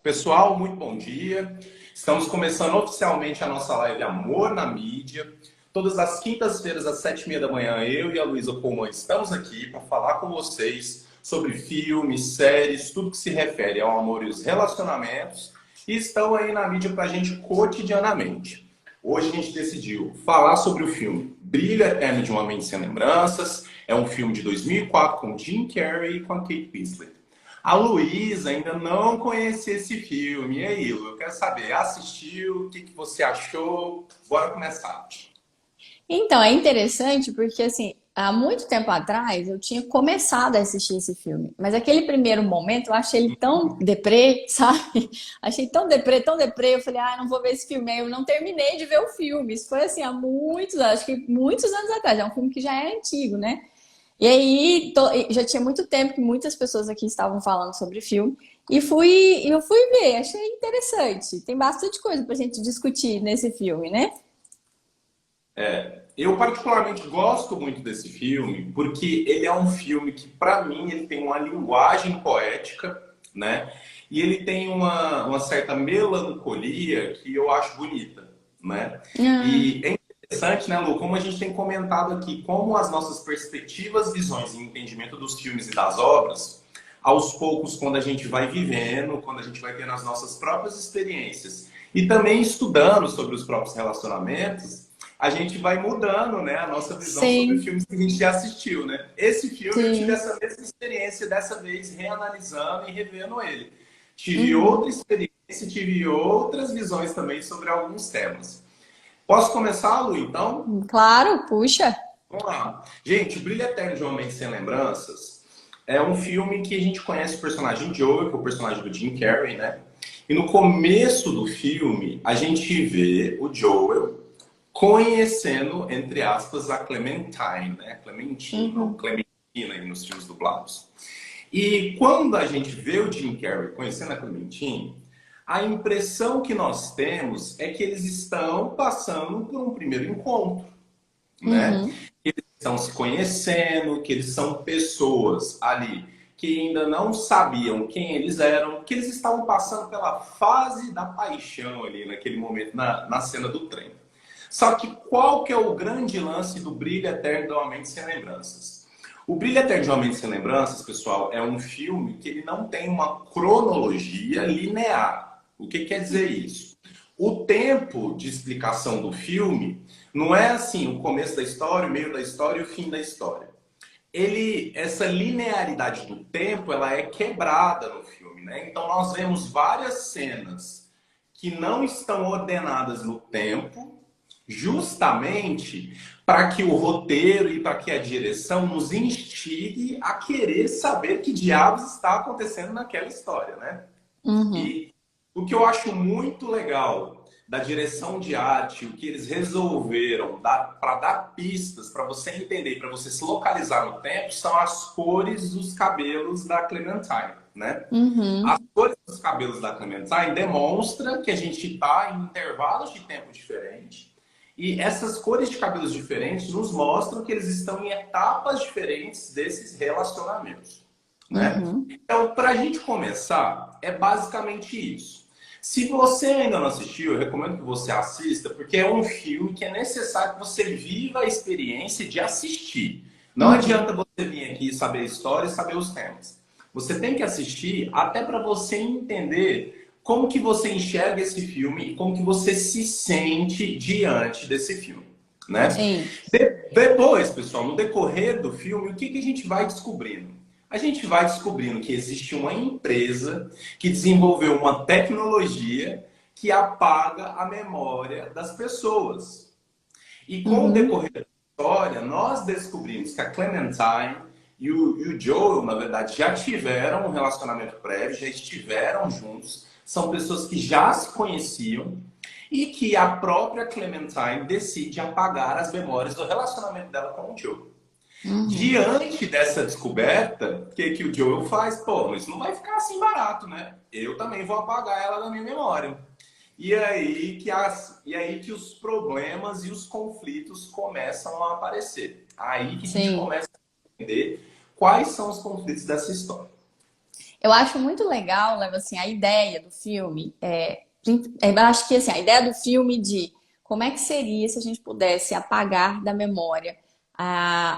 Pessoal, muito bom dia. Estamos começando oficialmente a nossa live Amor na Mídia. Todas as quintas-feiras, às 7h30 da manhã, eu e a Luísa Colman estamos aqui para falar com vocês sobre filmes, séries, tudo que se refere ao amor e os relacionamentos. E estão aí na mídia para a gente cotidianamente. Hoje a gente decidiu falar sobre o filme Brilho Eterno de uma Mente Sem Lembranças. É um filme de 2004 com Jim Carrey e com a Kate Winslet. A Luísa ainda não conhecia esse filme. E aí, Lu, eu quero saber, assistiu? O que você achou? Bora começar. Então, é interessante porque, assim, há muito tempo atrás eu tinha começado a assistir esse filme, mas aquele primeiro momento eu achei ele tão deprê, sabe? Achei tão deprê, eu falei, não vou ver esse filme. Aí eu não terminei de ver o filme. Isso foi, assim, há muitos anos, acho que muitos anos atrás. É um filme que já é antigo, né? E aí, já tinha muito tempo que muitas pessoas aqui estavam falando sobre o filme. Eu fui ver, achei interessante. Tem bastante coisa pra gente discutir nesse filme, né? Eu particularmente gosto muito desse filme porque ele é um filme que, para mim, ele tem uma linguagem poética, né? E ele tem uma certa melancolia que eu acho bonita, né? Ah, E é interessante, né, Lu, como a gente tem comentado aqui, como as nossas perspectivas, visões e entendimento dos filmes e das obras, aos poucos, quando a gente vai vivendo, quando a gente vai tendo as nossas próprias experiências e também estudando sobre os próprios relacionamentos, a gente vai mudando, né, a nossa visão sobre sim, filmes que a gente já assistiu, né? Esse filme eu tive sim. essa mesma experiência dessa vez, reanalisando e revendo ele. Tive outra Uhum. experiência, tive outras visões também sobre alguns temas. Posso começar, Lu, então? Claro, puxa. Vamos lá. Gente, O Brilho Eterno de uma Mente Sem Lembranças é um filme que a gente conhece o personagem Joel, que é o personagem do Jim Carrey, né? E no começo do filme, a gente vê o Joel conhecendo, entre aspas, a Clementine, né? Clementina, ou Uhum. Clementina aí nos filmes dublados. E quando a gente vê o Jim Carrey conhecendo a Clementine, a impressão que nós temos é que eles estão passando por um primeiro encontro, né? Uhum. Eles estão se conhecendo, que eles são pessoas ali que ainda não sabiam quem eles eram, que eles estavam passando pela fase da paixão ali naquele momento, na cena do trem. Só que qual que é o grande lance do Brilho Eterno de uma Mente Sem Lembranças? O Brilho Eterno de uma Mente Sem Lembranças, pessoal, é um filme que ele não tem uma cronologia linear. O que quer dizer isso? O tempo de explicação do filme não é assim, o começo da história, o meio da história e o fim da história. Essa linearidade do tempo, ela é quebrada no filme, né? Então nós vemos várias cenas que não estão ordenadas no tempo, justamente para que o roteiro e para que a direção nos instigue a querer saber que diabos está acontecendo naquela história, né? Uhum. E o que eu acho muito legal da direção de arte, o que eles resolveram para dar pistas para você entender, para você se localizar no tempo, são as cores dos cabelos da Clementine, né? As Uhum. cores dos cabelos da Clementine demonstra que a gente está em intervalos de tempo diferentes. E essas cores de cabelos diferentes nos mostram que eles estão em etapas diferentes desses relacionamentos, né? Uhum. Então, para a gente começar, é basicamente isso. Se você ainda não assistiu, eu recomendo que você assista, porque é um filme que é necessário que você viva a experiência de assistir. Não Uhum. adianta você vir aqui saber a história e saber os temas. Você tem que assistir até para você entender como que você enxerga esse filme e como que você se sente diante desse filme, né? Sim. Depois, pessoal, no decorrer do filme, o que que a gente vai descobrindo? A gente vai descobrindo que existe uma empresa que desenvolveu uma tecnologia que apaga a memória das pessoas. E com o Uhum. decorrer da história, nós descobrimos que a Clementine e o Joel, na verdade, já tiveram um relacionamento prévio, já estiveram juntos, são pessoas que já se conheciam e que a própria Clementine decide apagar as memórias do relacionamento dela com o Joel. Uhum. Diante dessa descoberta, o que, que o Joel faz? Pô, isso não vai ficar assim barato, né? Eu também vou apagar ela da minha memória. E aí que os problemas e os conflitos começam a aparecer. Aí que a gente Sim. começa a entender quais são os conflitos dessa história. Eu acho muito legal, Leva, assim, a ideia do filme. Eu acho que assim, a ideia do filme de como é que seria se a gente pudesse apagar da memória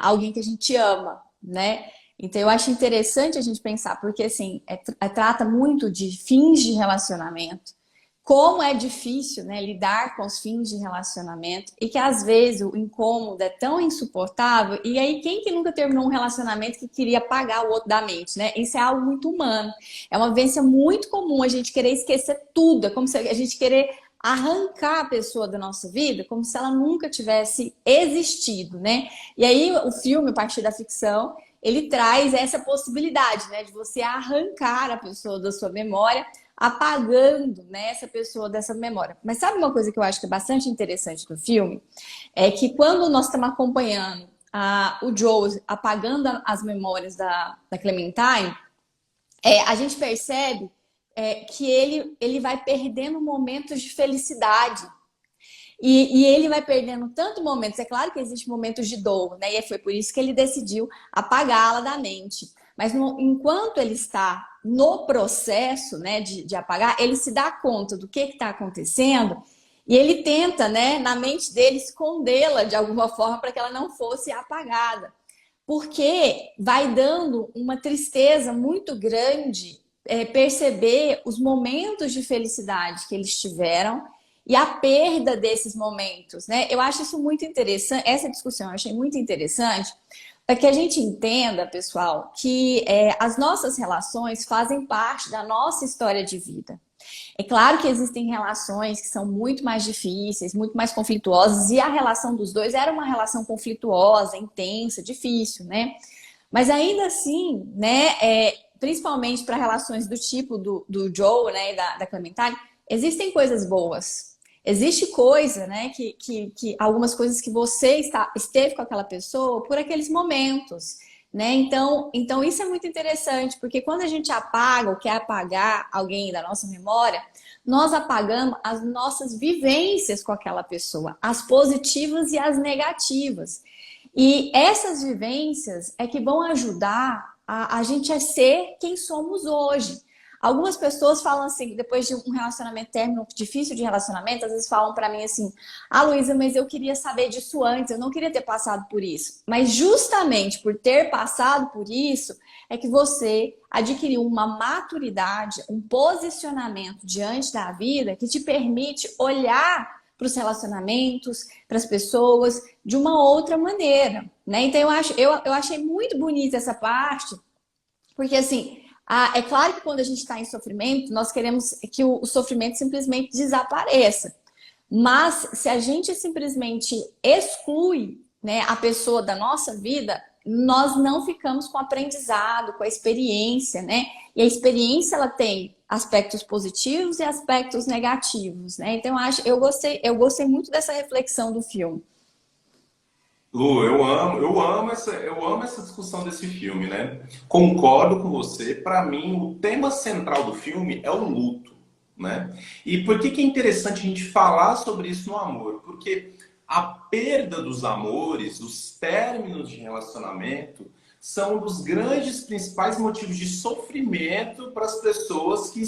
alguém que a gente ama, né? Então eu acho interessante a gente pensar, porque assim, trata muito de fins de relacionamento, como é difícil, né, lidar com os fins de relacionamento e que às vezes o incômodo é tão insuportável. E aí, quem que nunca terminou um relacionamento que queria apagar o outro da mente, né? Isso é algo muito humano. É uma vivência muito comum a gente querer esquecer tudo. É como se a gente querer arrancar a pessoa da nossa vida como se ela nunca tivesse existido, né? E aí o filme, a partir da ficção, ele traz essa possibilidade, né, de você arrancar a pessoa da sua memória, apagando, né, essa pessoa dessa memória. Mas sabe uma coisa que eu acho que é bastante interessante do filme? É que quando nós estamos acompanhando o Joe apagando as memórias da Clementine, a gente percebe que ele vai perdendo momentos de felicidade. E ele vai perdendo tanto momentos. É claro que existem momentos de dor, né? E foi por isso que ele decidiu apagá-la da mente. Mas enquanto ele está no processo, né, de apagar, ele se dá conta do que está acontecendo e ele tenta, né, na mente dele, escondê-la de alguma forma para que ela não fosse apagada. Porque vai dando uma tristeza muito grande perceber os momentos de felicidade que eles tiveram e a perda desses momentos, né? Eu acho isso muito interessante, essa discussão eu achei muito interessante, para que a gente entenda, pessoal, que as nossas relações fazem parte da nossa história de vida. É claro que existem relações que são muito mais difíceis, muito mais conflituosas, e a relação dos dois era uma relação conflituosa, intensa, difícil, né? Mas ainda assim, né, principalmente para relações do tipo do Joe, né, e da Clementine, existem coisas boas. Existe coisa, né, que algumas coisas que você esteve com aquela pessoa por aqueles momentos, né? Então isso é muito interessante, porque quando a gente apaga ou quer apagar alguém da nossa memória, nós apagamos as nossas vivências com aquela pessoa, as positivas e as negativas. E essas vivências é que vão ajudar a gente a ser quem somos hoje. Algumas pessoas falam assim, depois de um relacionamento término difícil de relacionamento, às vezes falam pra mim assim: "Ah, Luísa, mas eu queria saber disso antes, eu não queria ter passado por isso". Mas justamente por ter passado por isso, é que você adquiriu uma maturidade, um posicionamento diante da vida que te permite olhar para os relacionamentos, para as pessoas, de uma outra maneira, né? Então eu achei muito bonita essa parte, porque assim, é claro que quando a gente está em sofrimento, nós queremos que o sofrimento simplesmente desapareça. Mas se a gente simplesmente exclui, né, a pessoa da nossa vida, nós não ficamos com o aprendizado, com a experiência, né? E a experiência ela tem aspectos positivos e aspectos negativos, né? Então eu gostei muito dessa reflexão do filme. Lu, eu amo essa discussão desse filme, né? Concordo com você. Para mim, o tema central do filme é o luto, né? E por que que é interessante a gente falar sobre isso no amor? Porque a perda dos amores, os términos de relacionamento, são um dos grandes principais motivos de sofrimento para as pessoas que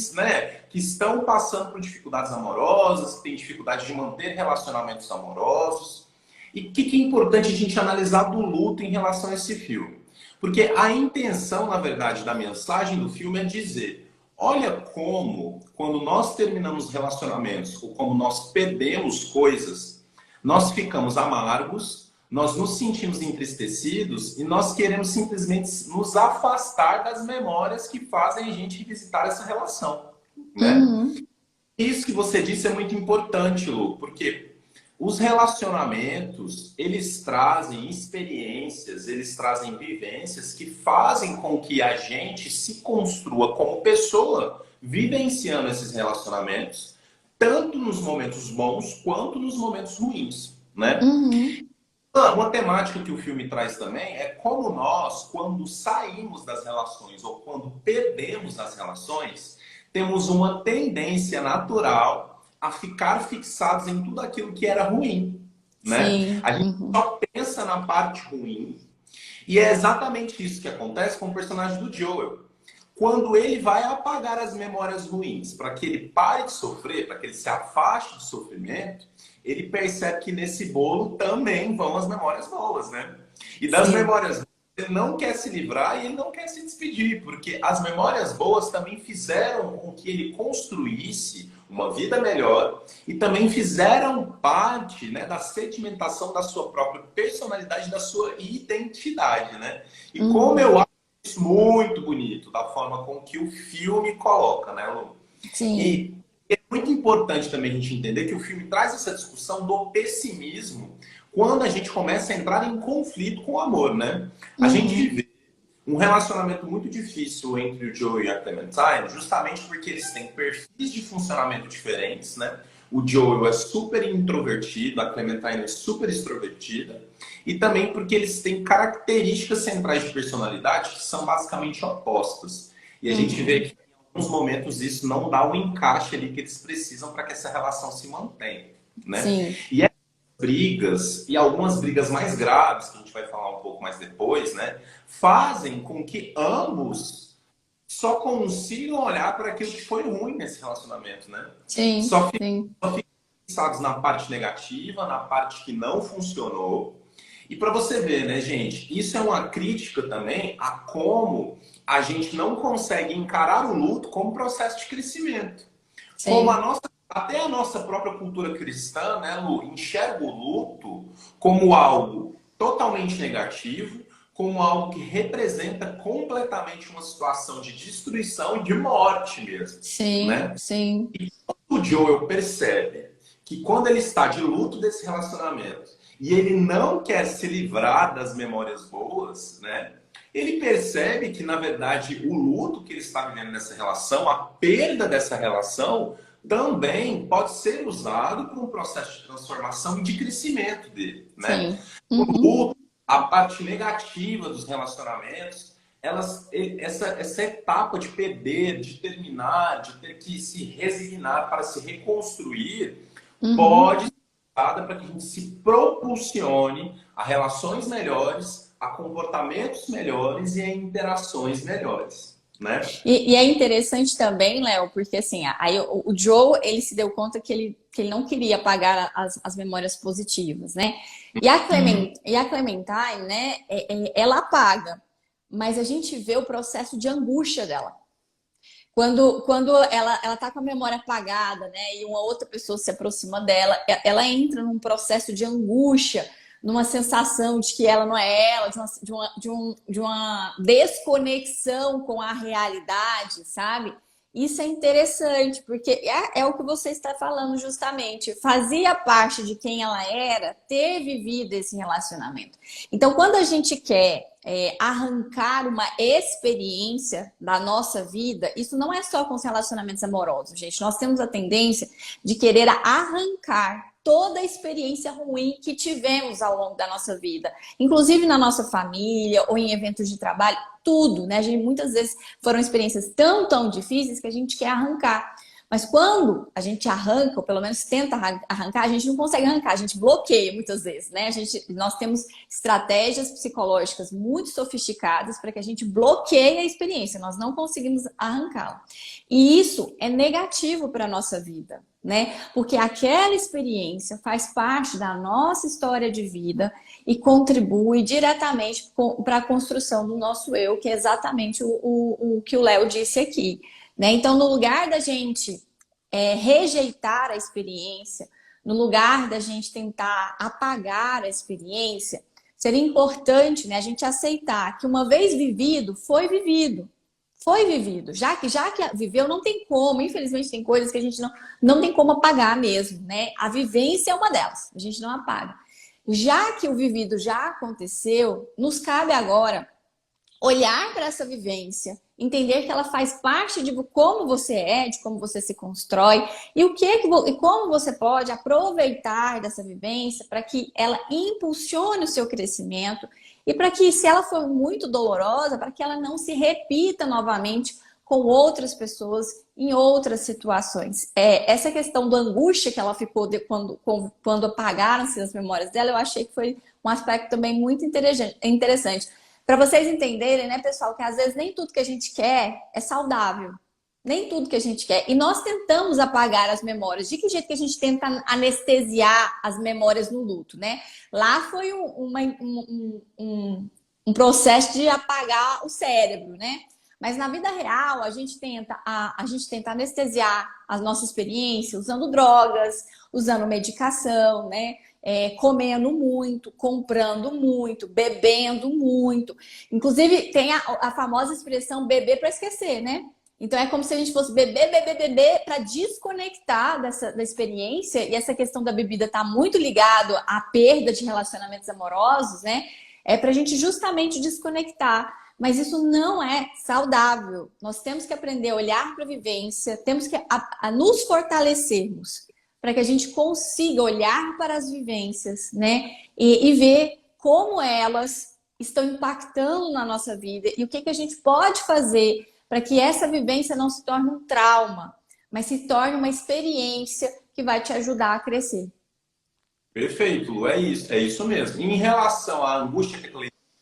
estão passando por dificuldades amorosas, que têm dificuldade de manter relacionamentos amorosos. E o que é importante a gente analisar do luto em relação a esse filme? Porque a intenção, na verdade, da mensagem do filme é dizer: olha como, quando nós terminamos relacionamentos ou como nós perdemos coisas, nós ficamos amargos, nós nos sentimos entristecidos e nós queremos simplesmente nos afastar das memórias que fazem a gente visitar essa relação, né? Uhum. Isso que você disse é muito importante, Lu, porque os relacionamentos, eles trazem experiências, eles trazem vivências que fazem com que a gente se construa como pessoa, vivenciando esses relacionamentos, tanto nos momentos bons quanto nos momentos ruins, né? Uhum. Uma temática que o filme traz também é como nós, quando saímos das relações ou quando perdemos as relações, temos uma tendência natural a ficar fixados em tudo aquilo que era ruim, né? Sim. A gente Uhum. só pensa na parte ruim e é exatamente isso que acontece com o personagem do Joel. quando ele vai apagar as memórias ruins, para que ele pare de sofrer, para que ele se afaste do sofrimento, ele percebe que nesse bolo também vão as memórias boas, né? E das Sim. memórias boas, ele não quer se livrar e ele não quer se despedir, porque as memórias boas também fizeram com que ele construísse uma vida melhor e também fizeram parte, né, da sedimentação da sua própria personalidade, da sua identidade, né? E como Uhum. eu acho isso muito bonito, da forma com que o filme coloca, né, Lu? Sim. E é muito importante também a gente entender que o filme traz essa discussão do pessimismo quando a gente começa a entrar em conflito com o amor, né? A gente Uhum. vive um relacionamento muito difícil entre o Joe e a Clementine, justamente porque eles têm perfis de funcionamento diferentes, né? O Joel é super introvertido, a Clementine é super extrovertida, e também porque eles têm características centrais de personalidade que são basicamente opostas. E a gente vê Uhum. que em alguns momentos isso não dá o encaixe ali que eles precisam para que essa relação se mantenha, né? Sim. E essas brigas, e algumas brigas mais graves, que a gente vai falar um pouco mais depois, né? Fazem com que ambos só consigam olhar para aquilo que foi ruim nesse relacionamento, né? Sim. Só Sim. fixados na parte negativa, na parte que não funcionou. E para você ver, né, gente, isso é uma crítica também a como a gente não consegue encarar o luto como processo de crescimento. Como Sim. até a nossa própria cultura cristã, né, Lu, enxerga o luto como algo totalmente negativo, como algo que representa completamente uma situação de destruição e de morte mesmo, Sim. né? Sim. O Joel percebe que quando ele está de luto desse relacionamento e ele não quer se livrar das memórias boas, né? Ele percebe que, na verdade, o luto que ele está vivendo nessa relação, a perda dessa relação, também pode ser usado para um processo de transformação e de crescimento dele, né? Sim. O Uhum. luto, a parte negativa dos relacionamentos, essa etapa de perder, de terminar, de ter que se resignar para se reconstruir, Uhum. pode ser usada para que a gente se propulsione a relações melhores, a comportamentos melhores e a interações melhores, né? E é interessante também, Léo, porque assim, aí o Joe, ele se deu conta que ele não queria apagar as memórias positivas, né? Hum. E a Clementine, né, ela apaga, mas a gente vê o processo de angústia dela. Quando ela tá com a memória apagada, né, e uma outra pessoa se aproxima dela, ela entra num processo de angústia, numa sensação de que ela não é ela, de uma desconexão com a realidade, sabe? Isso é interessante, porque é o que você está falando justamente. Fazia parte de quem ela era ter vivido esse relacionamento. Então, quando a gente quer arrancar uma experiência da nossa vida, isso não é só com os relacionamentos amorosos, gente. Nós temos a tendência de querer arrancar toda a experiência ruim que tivemos ao longo da nossa vida, inclusive na nossa família ou em eventos de trabalho, tudo, né? A gente muitas vezes foram experiências tão difíceis que a gente quer arrancar. Mas quando a gente arranca, ou pelo menos tenta arrancar, a gente não consegue arrancar, a gente bloqueia muitas vezes, né? Nós temos estratégias psicológicas muito sofisticadas para que a gente bloqueie a experiência, nós não conseguimos arrancá-la. E isso é negativo para a nossa vida, né? Porque aquela experiência faz parte da nossa história de vida e contribui diretamente para a construção do nosso eu, que é exatamente o que o Léo disse aqui. Né? Então, no lugar da gente rejeitar a experiência, no lugar da gente tentar apagar a experiência, seria importante, né, a gente aceitar que uma vez vivido, foi vivido. Foi vivido. Já que viveu, não tem como. Infelizmente, tem coisas que a gente não tem como apagar mesmo. Né? A vivência é uma delas. A gente não apaga. Já que o vivido já aconteceu, nos cabe agora olhar para essa vivência, entender que ela faz parte de como você é, de como você se constrói e e como você pode aproveitar dessa vivência para que ela impulsione o seu crescimento e para que, se ela for muito dolorosa, para que ela não se repita novamente com outras pessoas em outras situações. Essa questão da angústia que ela ficou quando apagaram-se as memórias dela, eu achei que foi um aspecto também muito interessante. Para vocês entenderem, né, pessoal, que às vezes nem tudo que a gente quer é saudável. Nem tudo que a gente quer. E nós tentamos apagar as memórias. De que jeito que a gente tenta anestesiar as memórias no luto, né? Lá foi um processo de apagar o cérebro, né? Mas na vida real, a gente tenta anestesiar a nossa experiência usando drogas, usando medicação, né? Comendo muito, comprando muito, bebendo muito. Inclusive, tem a famosa expressão beber para esquecer, né? Então é como se a gente fosse beber, beber, beber para desconectar da experiência, e essa questão da bebida está muito ligado à perda de relacionamentos amorosos, né? É para a gente justamente desconectar. Mas isso não é saudável. Nós temos que aprender a olhar para a vivência, temos que a nos fortalecermos para que a gente consiga olhar para as vivências, né? E ver como elas estão impactando na nossa vida e o que a gente pode fazer para que essa vivência não se torne um trauma, mas se torne uma experiência que vai te ajudar a crescer. Perfeito, Lu, é isso mesmo. Em relação à angústia que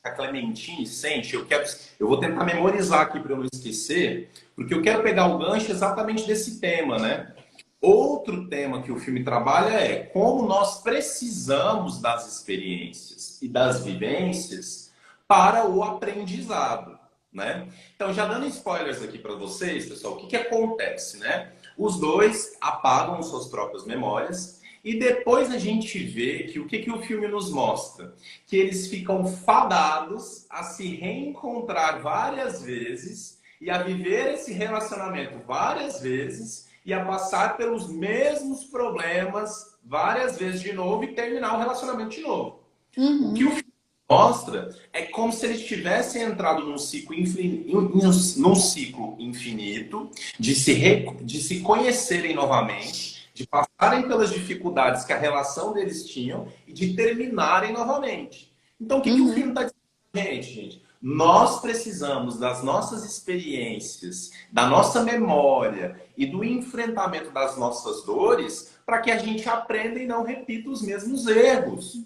a Clementine sente, eu vou tentar memorizar aqui para eu não esquecer, porque eu quero pegar o gancho exatamente desse tema, né? Outro tema que o filme trabalha é como nós precisamos das experiências e das vivências para o aprendizado, né? Então, já dando spoilers aqui para vocês, pessoal, o que acontece, né? Os dois apagam suas próprias memórias e depois a gente vê que o que o filme nos mostra? Que eles ficam fadados a se reencontrar várias vezes e a viver esse relacionamento várias vezes e a passar pelos mesmos problemas várias vezes de novo e terminar o relacionamento de novo. O que o filme mostra é como se eles tivessem entrado num ciclo infinito de se conhecerem novamente, de passarem pelas dificuldades que a relação deles tinham e de terminarem novamente. Então, o que o filme está dizendo pra gente? Nós precisamos das nossas experiências, da nossa memória e do enfrentamento das nossas dores para que a gente aprenda e não repita os mesmos erros.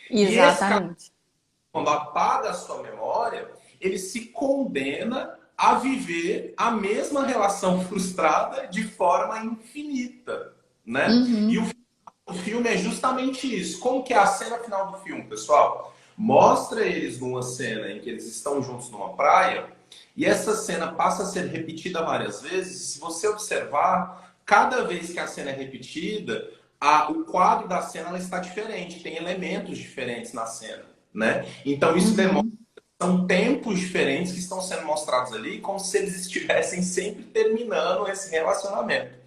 E esse cara, Exatamente. quando apaga a sua memória, ele se condena a viver a mesma relação frustrada de forma infinita, né? E o filme é justamente isso. Como que é a cena final do filme, pessoal? Mostra eles numa cena em que eles estão juntos numa praia e essa cena passa a ser repetida várias vezes. Se você observar, cada vez que a cena é repetida, o quadro da cena ela está diferente, tem elementos diferentes na cena, né? Então isso demonstra que são tempos diferentes que estão sendo mostrados ali, como se eles estivessem sempre terminando esse relacionamento.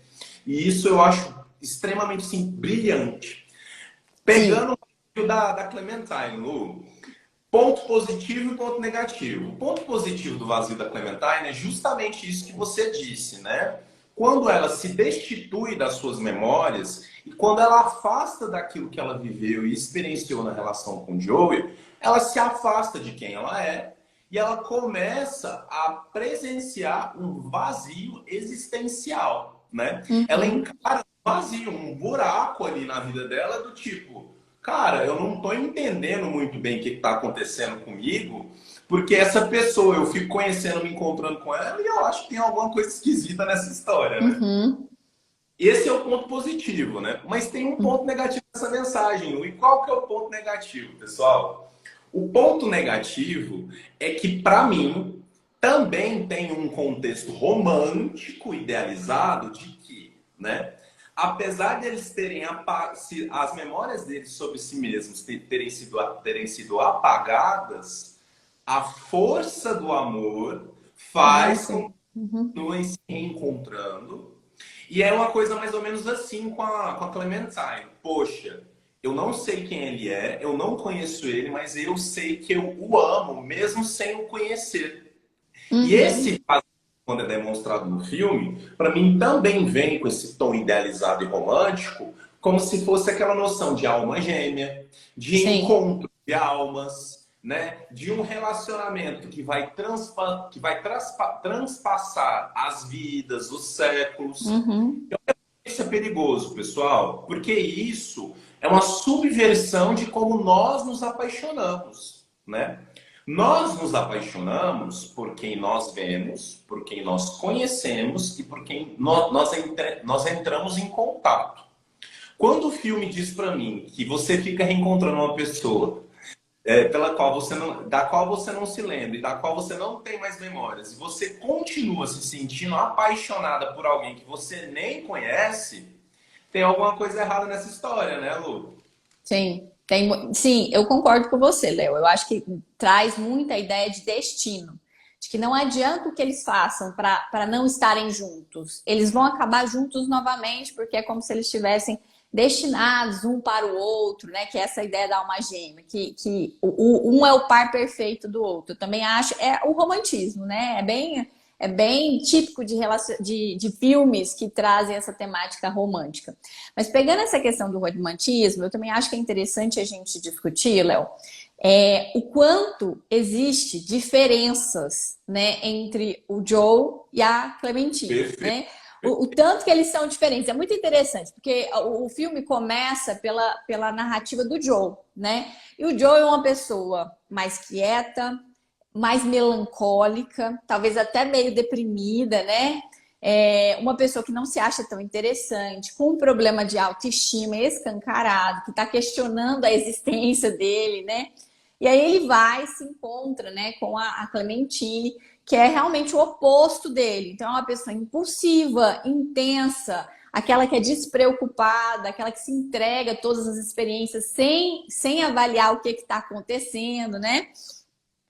E isso eu acho extremamente assim, brilhante. Pegando da Clementine, Lu, ponto positivo e ponto negativo. O ponto positivo do vazio da Clementine é justamente isso que você disse, né? Quando ela se destitui das suas memórias e quando ela afasta daquilo que ela viveu e experienciou na relação com o Joey, ela se afasta de quem ela é e ela começa a presenciar um vazio existencial, né? Ela encara um vazio, um buraco ali na vida dela do tipo, cara, eu não tô entendendo muito bem o que tá acontecendo comigo, porque essa pessoa, eu fico conhecendo, me encontrando com ela, e eu acho que tem alguma coisa esquisita nessa história, né? Esse é o ponto positivo, né? Mas tem um ponto negativo nessa mensagem, Lu. E qual que é o ponto negativo, pessoal? O ponto negativo é que, para mim, também tem um contexto romântico idealizado de que, né? Apesar de eles terem as memórias deles sobre si mesmos terem sido apagadas, a força do amor faz com que eles continuem se reencontrando. E é uma coisa mais ou menos assim com a Clementine. Poxa, eu não sei quem ele é, eu não conheço ele, mas eu sei que eu o amo, mesmo sem o conhecer. E esse quando é demonstrado no filme, para mim também vem com esse tom idealizado e romântico, como se fosse aquela noção de alma gêmea, de encontro de almas, né? De um relacionamento que vai transpassar as vidas, os séculos. Isso é perigoso, pessoal, porque isso é uma subversão de como nós nos apaixonamos, né? Nós nos apaixonamos por quem nós vemos, por quem nós conhecemos e por quem nós entramos em contato. Quando o filme diz para mim que você fica reencontrando uma pessoa pela qual você não, da qual você não se lembra e da qual você não tem mais memórias, e você continua se sentindo apaixonada por alguém que você nem conhece, tem alguma coisa errada nessa história, né, Lu? Sim, sim, eu concordo com você, Léo. Eu acho que traz muita ideia de destino, de que não adianta o que eles façam para não estarem juntos. Eles vão acabar juntos novamente, porque é como se eles estivessem destinados um para o outro, né? Que é essa ideia da alma gêmea, que um é o par perfeito do outro. Eu também acho, é o romantismo, né? É bem típico de filmes que trazem essa temática romântica. Mas pegando essa questão do romantismo, eu também acho que é interessante a gente discutir, Léo, o quanto existe diferenças, né, entre o Joe e a Clementine, Perfeito. né? O tanto que eles são diferentes. É muito interessante, porque o filme começa pela narrativa do Joe, né? E o Joe é uma pessoa mais quieta, mais melancólica, talvez até meio deprimida, né? Uma pessoa que não se acha tão interessante, com um problema de autoestima escancarado, que está questionando a existência dele, né? E aí ele vai e se encontra, né, com a Clementine, que é realmente o oposto dele. Então é uma pessoa impulsiva, intensa, aquela que é despreocupada, aquela que se entrega a todas as experiências sem avaliar o que está acontecendo, né?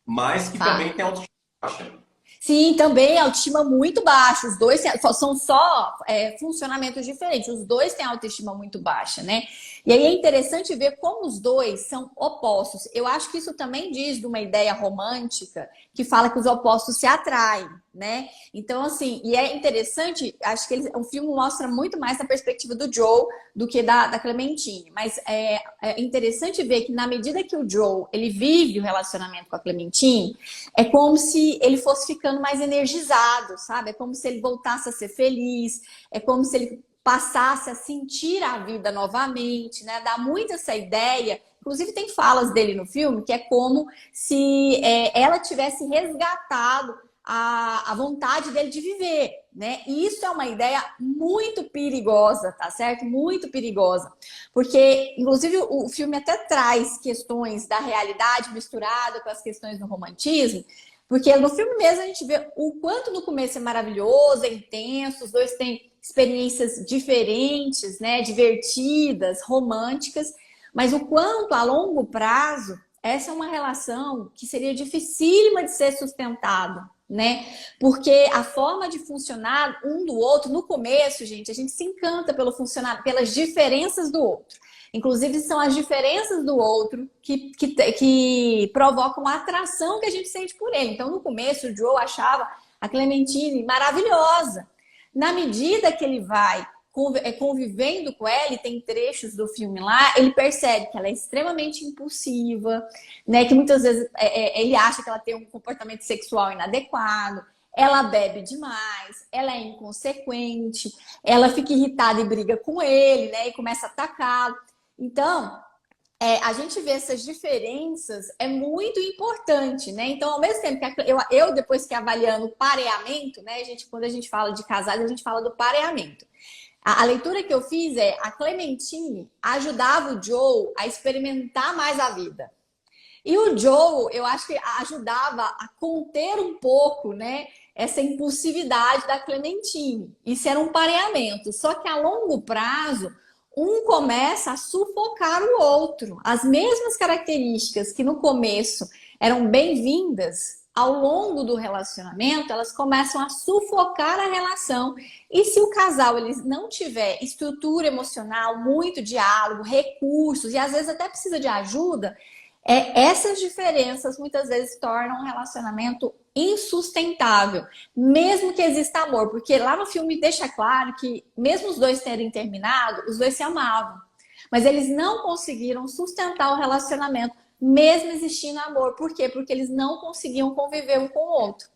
Mas que também tem autoestima baixa. Sim, também autoestima muito baixa. Os dois são só funcionamentos diferentes. Os dois têm autoestima muito baixa, né? E aí é interessante ver como os dois são opostos. Eu acho que isso também diz de uma ideia romântica que fala que os opostos se atraem, né? Então, assim, e é interessante, acho que o filme mostra muito mais da perspectiva do Joe do que da Clementine. Mas é interessante ver que na medida que o Joe ele vive o relacionamento com a Clementine, é como se ele fosse ficando mais energizado, sabe? É como se ele voltasse a ser feliz, é como se ele passasse a sentir a vida novamente, né? Dá muito essa ideia. Inclusive tem falas dele no filme que é como se ela tivesse resgatado a vontade dele de viver, né? E isso é uma ideia muito perigosa, tá certo? Muito perigosa. Porque, inclusive, o filme até traz questões da realidade misturada com as questões do romantismo, porque no filme mesmo a gente vê o quanto no começo é maravilhoso, é intenso, os dois têm experiências diferentes, né? Divertidas, românticas, mas o quanto a longo prazo essa é uma relação que seria dificílima de ser sustentada, né? Porque a forma de funcionar um do outro, no começo, gente, a gente se encanta pelo funcionar, pelas diferenças do outro. Inclusive, são as diferenças do outro que provocam a atração que a gente sente por ele. Então, no começo, o Joe achava a Clementine maravilhosa. Na medida que ele vai convivendo com ela, e tem trechos do filme lá, ele percebe que ela é extremamente impulsiva, né? Que muitas vezes ele acha que ela tem um comportamento sexual inadequado, ela bebe demais, ela é inconsequente, ela fica irritada e briga com ele, né? E começa a atacá-lo. Então, a gente vê essas diferenças é muito importante, né? Então, ao mesmo tempo que eu depois que avaliando o pareamento, né? Quando a gente fala de casais, a gente fala do pareamento. A leitura que eu fiz a Clementine ajudava o Joe a experimentar mais a vida. E o Joe, eu acho que ajudava a conter um pouco, né, essa impulsividade da Clementine. Isso era um pareamento. Só que a longo prazo, um começa a sufocar o outro. As mesmas características que no começo eram bem-vindas, ao longo do relacionamento, elas começam a sufocar a relação. E se o casal eles não tiver estrutura emocional, muito diálogo, recursos, e às vezes até precisa de ajuda, essas diferenças muitas vezes tornam um relacionamento insustentável, mesmo que exista amor, porque lá no filme deixa claro que mesmo os dois terem terminado, os dois se amavam, mas eles não conseguiram sustentar o relacionamento, mesmo existindo amor. Por quê? Porque eles não conseguiam conviver um com o outro.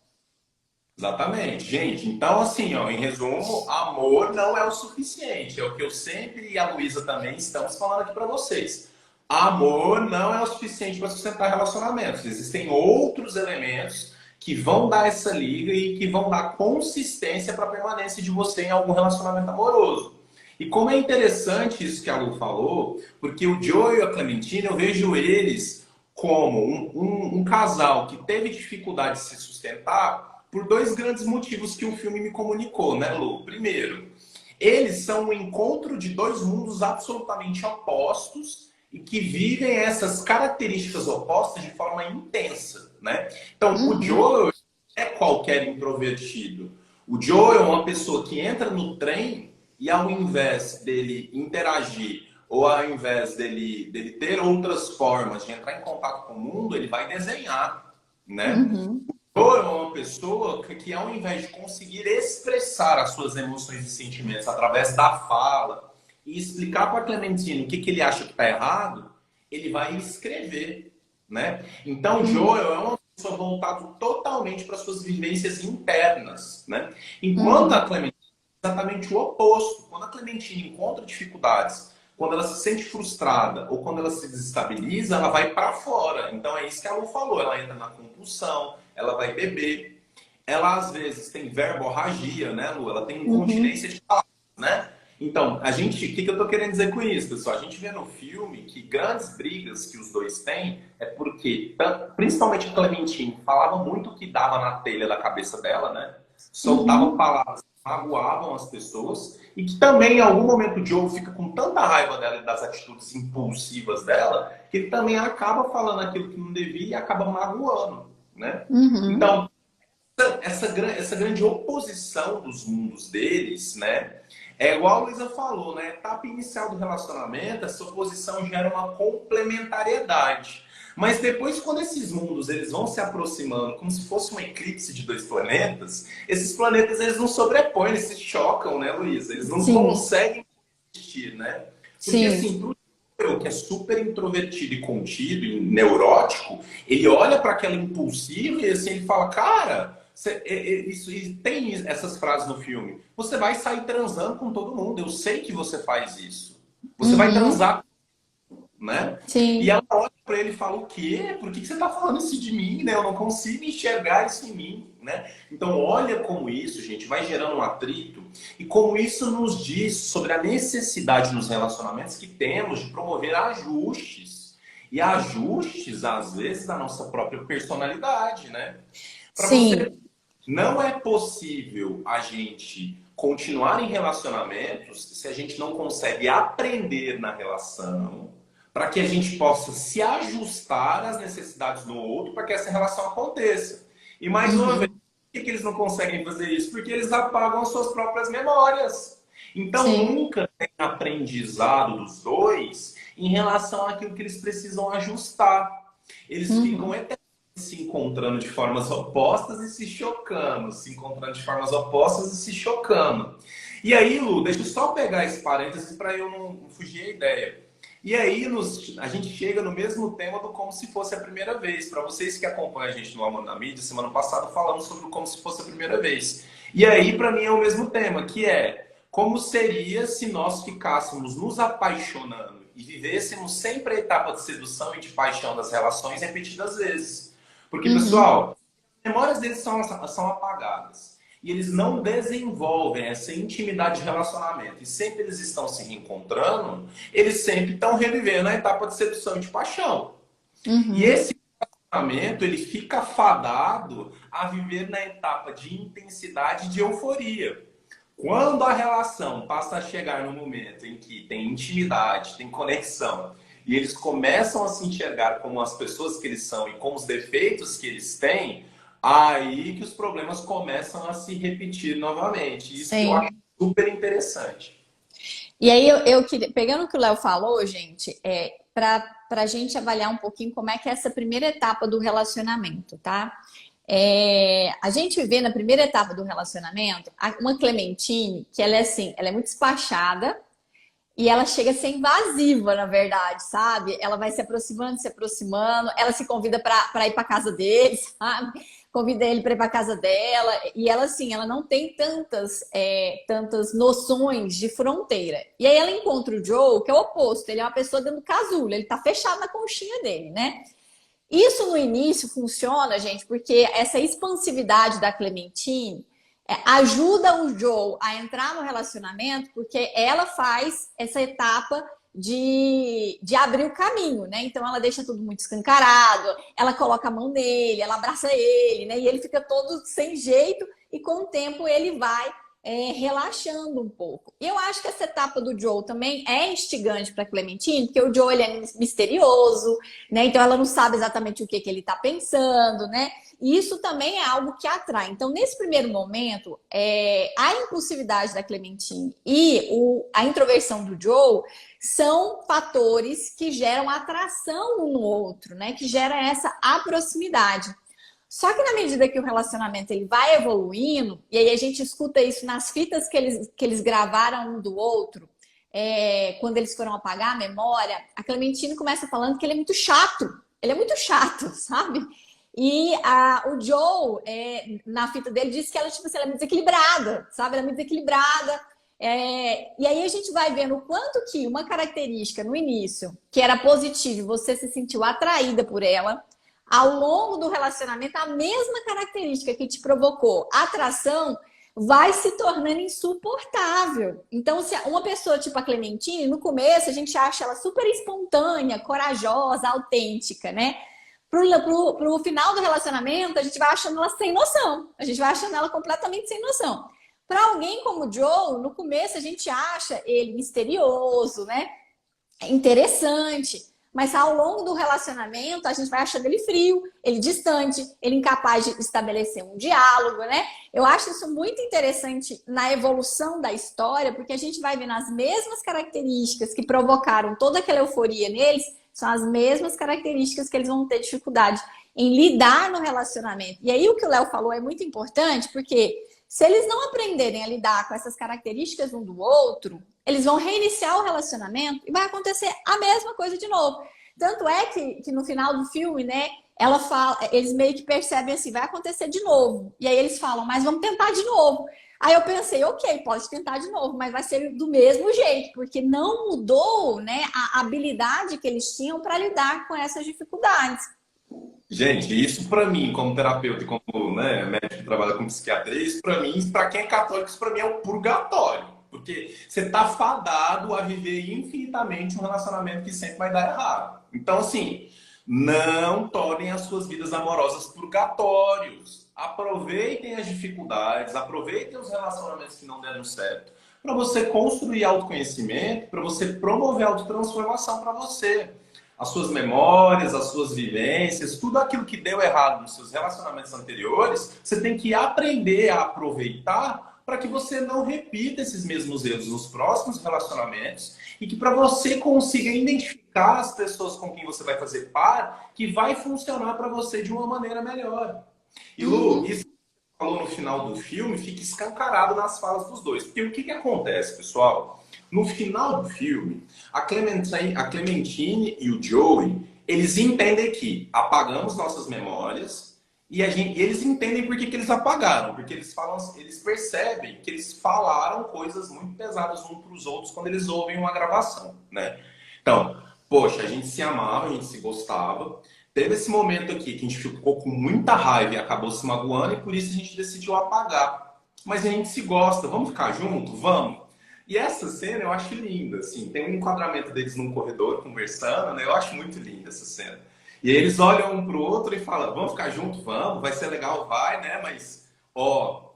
Exatamente, gente. Então, assim, ó, em resumo, amor não é o suficiente. É o que eu sempre e a Luísa também estamos falando aqui para vocês. Amor não é o suficiente para sustentar relacionamentos. Existem outros elementos que vão dar essa liga e que vão dar consistência para a permanência de você em algum relacionamento amoroso. E como é interessante isso que a Lu falou, porque o Joe e a Clementine, eu vejo eles como um casal que teve dificuldade de se sustentar por dois grandes motivos que o filme me comunicou, né, Lu? Primeiro, eles são o encontro de dois mundos absolutamente opostos e que vivem essas características opostas de forma intensa, né? Então, o Uhum, Joel é qualquer introvertido. O Joel é uma pessoa que entra no trem e ao invés dele interagir ou ao invés dele ter outras formas de entrar em contato com o mundo, ele vai desenhar, né? uhum, Ou é uma pessoa que, ao invés de conseguir expressar as suas emoções e sentimentos através da fala e explicar para Clementine o que ele acha que está errado, ele vai escrever, né? Então, uhum, Joel é uma pessoa voltada totalmente para suas vivências internas, né? Enquanto a uhum, Clementine é exatamente o oposto. Quando a Clementine encontra dificuldades, quando ela se sente frustrada ou quando ela se desestabiliza, ela vai para fora. Então, é isso que a Lu falou. Ela entra na compulsão, ela vai beber. Ela, às vezes, tem verborragia, né, Lu? Ela tem uhum. incontinência de palavras, né? Então, o que eu tô querendo dizer com isso, pessoal? A gente vê no filme que grandes brigas que os dois têm é porque, principalmente a Clementine, falava muito o que dava na telha da cabeça dela, né? Soltava Uhum, palavras que magoavam as pessoas e que também, em algum momento, o Joe fica com tanta raiva dela e das atitudes impulsivas dela que ele também acaba falando aquilo que não devia e acaba magoando, né? uhum, Então, essa grande oposição dos mundos deles, né? É igual a Luísa falou, na etapa inicial do relacionamento, essa oposição gera uma complementariedade. Mas depois, quando esses mundos eles vão se aproximando, como se fosse um eclipse de dois planetas, esses planetas eles não sobrepõem, eles se chocam, né, Luísa? Eles não sim, conseguem existir, né? Porque sim, assim, pro eu, que é super introvertido e contido e neurótico, ele olha para aquela impulsiva e assim ele fala, cara, isso, e tem essas frases no filme. Você vai sair transando com todo mundo. Eu sei que você faz isso. Você vai uhum, transar, né? E sim, ela olha para ele e fala: O quê? Por que você está falando isso de mim? Né? Eu não consigo enxergar isso em mim. Né? Então, olha como isso, gente, vai gerando um atrito e como isso nos diz sobre a necessidade nos relacionamentos que temos de promover ajustes. E ajustes, às vezes, da nossa própria personalidade, né? Para você sim, não é possível a gente continuar em relacionamentos se a gente não consegue aprender na relação para que a gente possa se ajustar às necessidades do outro para que essa relação aconteça. E mais uma vez, uhum, por que eles não conseguem fazer isso? Porque eles apagam as suas próprias memórias. Então sim, nunca tem aprendizado dos dois em relação àquilo que eles precisam ajustar. Eles ficam uhum. se encontrando de formas opostas e se chocando, se encontrando de formas opostas e se chocando. E aí, Lu, deixa eu só pegar esse parênteses para eu não fugir a ideia. E aí, a gente chega no mesmo tema do Como Se Fosse a Primeira Vez. Para vocês que acompanham a gente no Amor na Mídia, semana passada falamos sobre o Como Se Fosse a Primeira Vez. E aí, para mim, é o mesmo tema, que é como seria se nós ficássemos nos apaixonando e vivêssemos sempre a etapa de sedução e de paixão das relações repetidas vezes. Porque, Uhum, pessoal, as memórias deles são apagadas. E eles não desenvolvem essa intimidade de relacionamento. E sempre eles estão se reencontrando, eles sempre estão revivendo a etapa de sedução e de paixão. E uhum, esse relacionamento, ele fica fadado a viver na etapa de intensidade e de euforia. Quando a relação passa a chegar no momento em que tem intimidade, tem conexão, e eles começam a se enxergar como as pessoas que eles são e com os defeitos que eles têm, aí que os problemas começam a se repetir novamente. Isso que eu acho sim. super interessante. E aí eu queria, pegando o que o Léo falou, gente, para a gente avaliar um pouquinho como é que é essa primeira etapa do relacionamento, tá? A gente vê na primeira etapa do relacionamento uma Clementine que ela é assim, ela é muito despachada e ela chega a ser invasiva, na verdade, sabe? Ela vai se aproximando, ela se convida para ir para casa deles, sabe? convida ele para ir para casa dela, e ela, assim, ela não tem tantas noções de fronteira. E aí ela encontra o Joe, que é o oposto, ele é uma pessoa dentro do casulo, ele tá fechado na conchinha dele, né? Isso no início funciona, gente, porque essa expansividade da Clementine ajuda o Joe a entrar no relacionamento, porque ela faz essa etapa de abrir o caminho, né? Então ela deixa tudo muito escancarado, ela coloca a mão nele, ela abraça ele, né? E ele fica todo sem jeito, e com o tempo ele vai relaxando um pouco. E eu acho que essa etapa do Joe também é instigante para Clementine, porque o Joe ele é misterioso, né? Então ela não sabe exatamente o que ele está pensando, né? E isso também é algo que atrai. Então, nesse primeiro momento, a impulsividade da Clementine e a introversão do Joe são fatores que geram atração um no outro, né? Que gera essa proximidade. Só que na medida que o relacionamento ele vai evoluindo, e aí a gente escuta isso nas fitas que eles gravaram um do outro, quando eles foram apagar a memória, a Clementine começa falando que ele é muito chato. Ele é muito chato, sabe? E o Joe, na fita dele, disse que ela, tipo, assim, ela é muito desequilibrada, sabe? Ela é muito desequilibrada. E aí a gente vai vendo o quanto que uma característica no início, que era positiva, você se sentiu atraída por ela, ao longo do relacionamento, a mesma característica que te provocou atração vai se tornando insuportável. Então, se uma pessoa tipo a Clementine, no começo a gente acha ela super espontânea, corajosa, autêntica, né? Pro final do relacionamento, a gente vai achando ela sem noção. A gente vai achando ela completamente sem noção. Para alguém como o Joe, no começo a gente acha ele misterioso, né? Interessante. Mas ao longo do relacionamento, a gente vai achando ele frio, ele distante, ele incapaz de estabelecer um diálogo, né? Eu acho isso muito interessante na evolução da história, porque a gente vai vendo as mesmas características que provocaram toda aquela euforia neles, são as mesmas características que eles vão ter dificuldade em lidar no relacionamento. E aí o que o Léo falou é muito importante, porque se eles não aprenderem a lidar com essas características um do outro, eles vão reiniciar o relacionamento e vai acontecer a mesma coisa de novo. Tanto é que no final do filme, né, ela fala, eles meio que percebem assim, vai acontecer de novo. E aí eles falam, mas vamos tentar de novo. Aí eu pensei, ok, pode tentar de novo, mas vai ser do mesmo jeito, porque não mudou, né, a habilidade que eles tinham para lidar com essas dificuldades. Gente, isso para mim, como terapeuta e como, né, médico que trabalha com psiquiatria, isso para mim, para quem é católico, isso para mim é um purgatório. Porque você tá fadado a viver infinitamente um relacionamento que sempre vai dar errado. Então, assim, não tornem as suas vidas amorosas purgatórios. Aproveitem as dificuldades, aproveitem os relacionamentos que não deram certo, para você construir autoconhecimento, para você promover autotransformação para você. As suas memórias, as suas vivências, tudo aquilo que deu errado nos seus relacionamentos anteriores, você tem que aprender a aproveitar para que você não repita esses mesmos erros nos próximos relacionamentos e que para você consiga identificar as pessoas com quem você vai fazer par, que vai funcionar para você de uma maneira melhor. E Lu, isso que você falou no final do filme fica escancarado nas falas dos dois. Porque o que acontece, pessoal? No final do filme, a Clementine e o Joey, eles entendem que apagamos nossas memórias e eles entendem por que eles apagaram. Porque eles percebem que eles falaram coisas muito pesadas uns para os outros quando eles ouvem uma gravação, né? Então, poxa, a gente se amava, a gente se gostava. Teve esse momento aqui que a gente ficou com muita raiva e acabou se magoando e por isso a gente decidiu apagar. Mas a gente se gosta, vamos ficar junto? Vamos! E essa cena eu acho linda, assim, tem um enquadramento deles num corredor conversando, né? Eu acho muito linda essa cena. E aí eles olham um pro outro e falam, vamos ficar junto? Vamos, vai ser legal, vai, né? Mas, ó,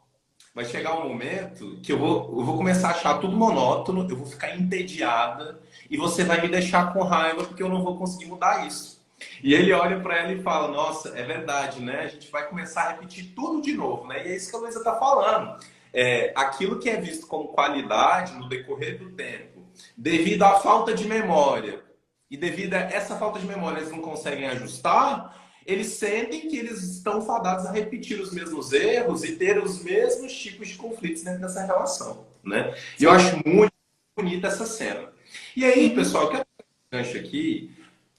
vai chegar um momento que eu vou começar a achar tudo monótono, eu vou ficar entediada e você vai me deixar com raiva porque eu não vou conseguir mudar isso. E ele olha para ela e fala, nossa, é verdade, né? A gente vai começar a repetir tudo de novo, né? E é isso que a Luísa tá falando. Aquilo que é visto como qualidade no decorrer do tempo, devido à falta de memória, e devido a essa falta de memória eles não conseguem ajustar, eles sentem que eles estão fadados a repetir os mesmos erros e ter os mesmos tipos de conflitos dentro dessa relação, né? E eu acho muito bonita essa cena. E aí, pessoal, eu quero dar um gancho aqui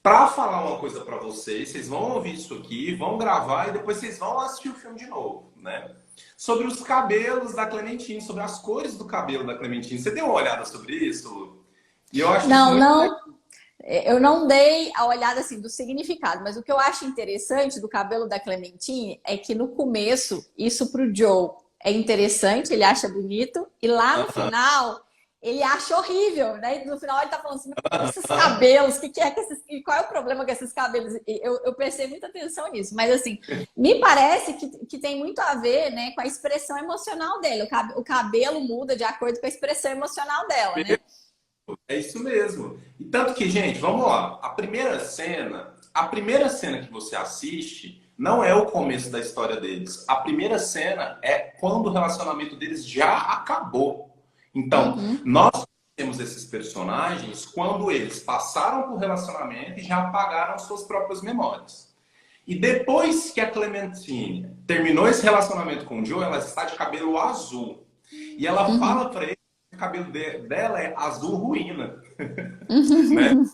para falar uma coisa para vocês. Vocês vão ouvir isso aqui, vão gravar e depois vocês vão assistir o filme de novo, né? Sobre os cabelos da Clementine, sobre as cores do cabelo da Clementine. Você deu uma olhada sobre isso, Lu? E eu acho isso Não, muito legal. não, eu não dei a olhada assim do significado, mas o que eu acho interessante do cabelo da Clementine é que no começo, isso pro Joe é interessante, ele acha bonito, e lá no final ele acha horrível, né? E no final ele tá falando assim, esses cabelos, que é que esses, qual é o problema com esses cabelos? Eu prestei muita atenção nisso, mas assim, me parece que tem muito a ver, né, com a expressão emocional dele. O cabelo muda de acordo com a expressão emocional dela, né? É isso mesmo. E tanto que, gente, vamos lá. A primeira cena que você assiste não é o começo da história deles. A primeira cena é quando o relacionamento deles já acabou. Então, Uhum, nós temos esses personagens quando eles passaram por relacionamento e já apagaram suas próprias memórias. E depois que a Clementine terminou esse relacionamento com o Joe, ela está de cabelo azul. E ela uhum, fala para ele que o cabelo dela é azul ruína, né? uhum.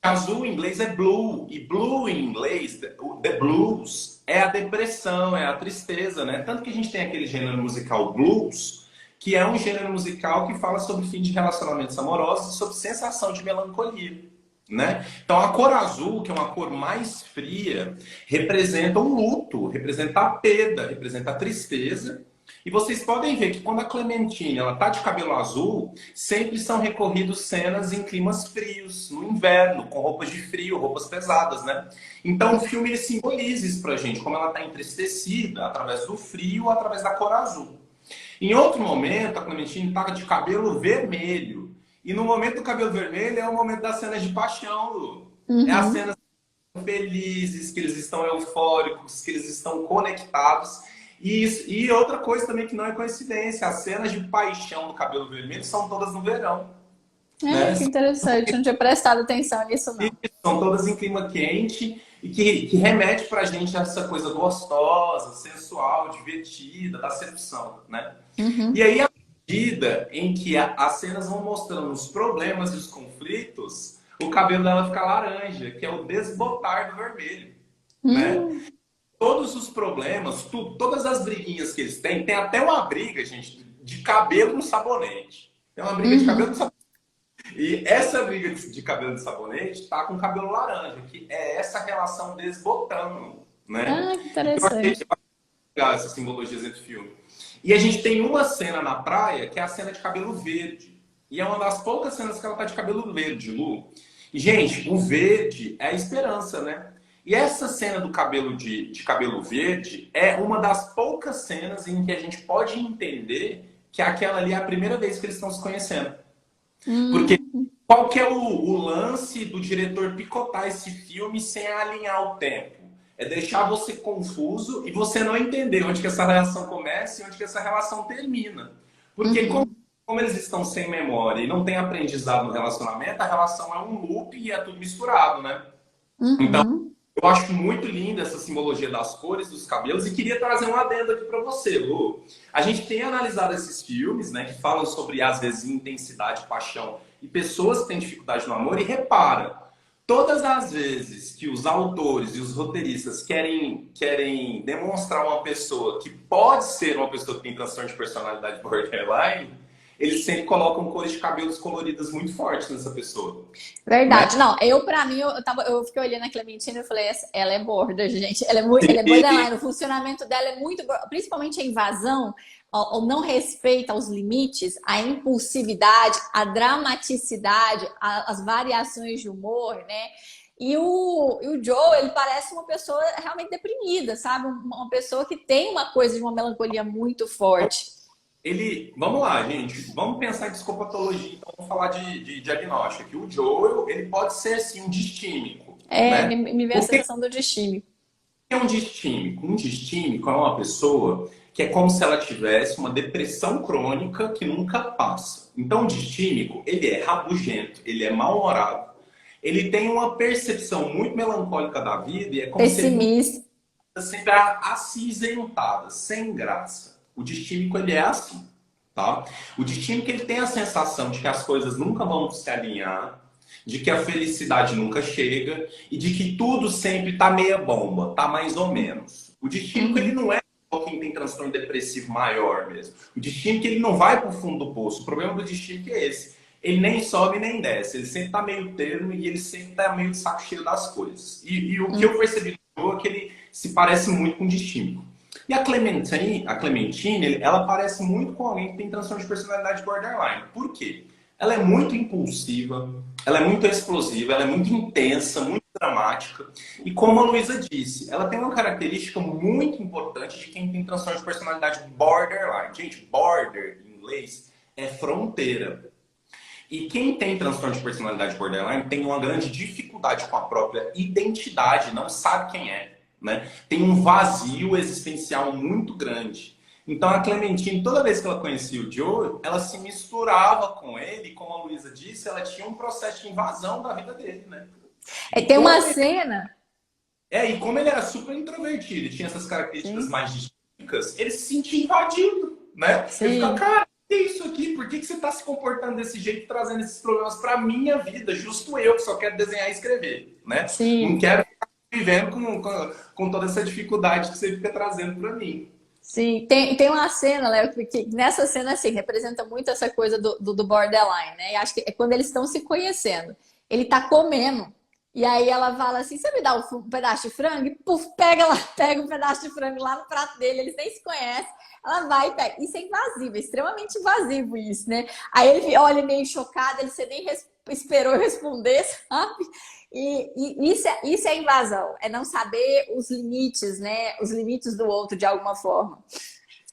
Azul em inglês é blue, e blue em inglês, the blues, é a depressão, é a tristeza, né? Tanto que a gente tem aquele gênero musical blues, que é um gênero musical que fala sobre fim de relacionamentos amorosos e sobre sensação de melancolia, né? Então a cor azul, que é uma cor mais fria, representa o luto, representa a perda, representa a tristeza. E vocês podem ver que quando a Clementine ela tá de cabelo azul, sempre são recorridos cenas em climas frios, no inverno, com roupas de frio, roupas pesadas, né? Então o filme ele simboliza isso pra gente, como ela tá entristecida através do frio, através da cor azul. Em outro momento, a Clementine tá de cabelo vermelho. E no momento do cabelo vermelho é o momento das cenas de paixão, Lu. É as Uhum. cenas felizes, que eles estão eufóricos, que eles estão conectados. E outra coisa também que não é coincidência, as cenas de paixão do cabelo vermelho são todas no verão, É, né? que interessante, não tinha prestado atenção nisso, não. São todas em clima quente e que remete pra gente a essa coisa gostosa, sensual, divertida, da sedução, né? E Uhum, aí, à medida em que as cenas vão mostrando os problemas e os conflitos, o cabelo dela fica laranja, que é o desbotar do vermelho, né? hum, Todos os problemas, todas as briguinhas que eles têm, tem até uma briga, gente, de cabelo no sabonete. Tem uma briga de cabelo no uhum. sabonete. E essa briga de cabelo no sabonete tá com cabelo laranja, que é essa relação desbotando, né? Ah, que Então, eu achei interessante. legal essas simbologias entre filme. E a gente tem uma cena na praia, que é a cena de cabelo verde. E é uma das poucas cenas que ela tá de cabelo verde, Lu. E, gente, o verde é a esperança, né? E essa cena do cabelo de cabelo verde é uma das poucas cenas em que a gente pode entender que aquela ali é a primeira vez que eles estão se conhecendo. Porque Hum, qual que é o lance do diretor picotar esse filme sem alinhar o tempo? É deixar você confuso e você não entender onde que essa relação começa e onde que essa relação termina. Porque como, uhum, como eles estão sem memória e não tem aprendizado no relacionamento, a relação é um loop e é tudo misturado, né? Então, uhum. eu acho muito linda essa simbologia das cores dos cabelos e queria trazer um adendo aqui para você, Lu. A gente tem analisado esses filmes, né, que falam sobre, às vezes, intensidade, paixão e pessoas que têm dificuldade no amor e repara, todas as vezes que os autores e os roteiristas querem demonstrar uma pessoa que pode ser uma pessoa que tem transtorno de personalidade borderline, eles sempre colocam cores de cabelos coloridas muito fortes nessa pessoa, né? Verdade. Não, pra mim, eu fiquei olhando a Clementina e falei, ela é border, gente. Ela é borderline. O funcionamento dela é muito, principalmente a invasão, o não respeito aos limites, a impulsividade, a dramaticidade, as variações de humor, né? E o Joe, ele parece uma pessoa realmente deprimida, sabe? Uma pessoa que tem uma coisa de uma melancolia muito forte. Vamos lá, gente, vamos pensar em psicopatologia, então vamos falar de diagnóstico. Aqui. O Joel, ele pode ser sim um distímico, É, né? me veio a O que sensação do destino. é um distímico? Um distímico é uma pessoa que é como se ela tivesse uma depressão crônica que nunca passa. Então, o distímico, ele é rabugento, ele é mal-humorado, ele tem uma percepção muito melancólica da vida e é como se ele Pessimista. sempre acinzentada, sem graça. O distímico ele é assim, tá? O distímico ele tem a sensação de que as coisas nunca vão se alinhar, de que a felicidade nunca chega e de que tudo sempre tá meia bomba, tá mais ou menos. O distímico, ele Uhum. não é só quem tem transtorno depressivo maior mesmo. O distímico, ele não vai pro fundo do poço. O problema do distímico é esse. Ele nem sobe nem desce. Ele sempre tá meio termo e ele sempre tá meio de saco cheio das coisas. E o que eu percebi é que ele se parece muito com o distímico. E a Clementine, ela parece muito com alguém que tem transtorno de personalidade borderline. Por quê? Ela é muito impulsiva, ela é muito explosiva, ela é muito intensa, muito dramática. E como a Luísa disse, ela tem uma característica muito importante de quem tem transtorno de personalidade borderline. Gente, border em inglês é fronteira. E quem tem transtorno de personalidade borderline tem uma grande dificuldade com a própria identidade, não sabe quem é, né? Tem um vazio existencial muito grande. Então a Clementine, toda vez que ela conhecia o Joe, ela se misturava com ele, e como a Luísa disse, ela tinha um processo de invasão da vida dele, né? É, E tem uma como cena. e como ele era super introvertido e tinha essas características Sim, mais distintas, ele se sentia invadido, né? Ele fica, sim, cara, que é isso aqui? Por que você está se comportando desse jeito, trazendo esses problemas para minha vida? Justo eu que só quero desenhar e escrever, né? Não sim. quero ficar vivendo com toda essa dificuldade que você fica trazendo para mim. Sim, tem uma cena, Léo, que nessa cena, assim, representa muito essa coisa do borderline, né? E acho que é quando eles estão se conhecendo. Ele tá comendo, e aí ela fala assim, você me dá um pedaço de frango? E, puf, pega um pedaço de frango lá no prato dele, eles nem se conhecem. Ela vai e pega. Isso é invasivo, é extremamente invasivo isso, né? Aí ele olha meio chocado, você nem esperou eu responder, sabe? E isso é invasão, é não saber os limites, né? Os limites do outro de alguma forma.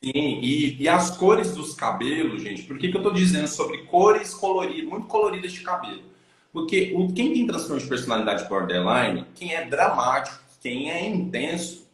Sim, e as cores dos cabelos, gente, por que eu estou dizendo sobre cores coloridas, muito coloridas de cabelo? Porque quem tem transtorno de personalidade borderline, quem é dramático, quem é intenso,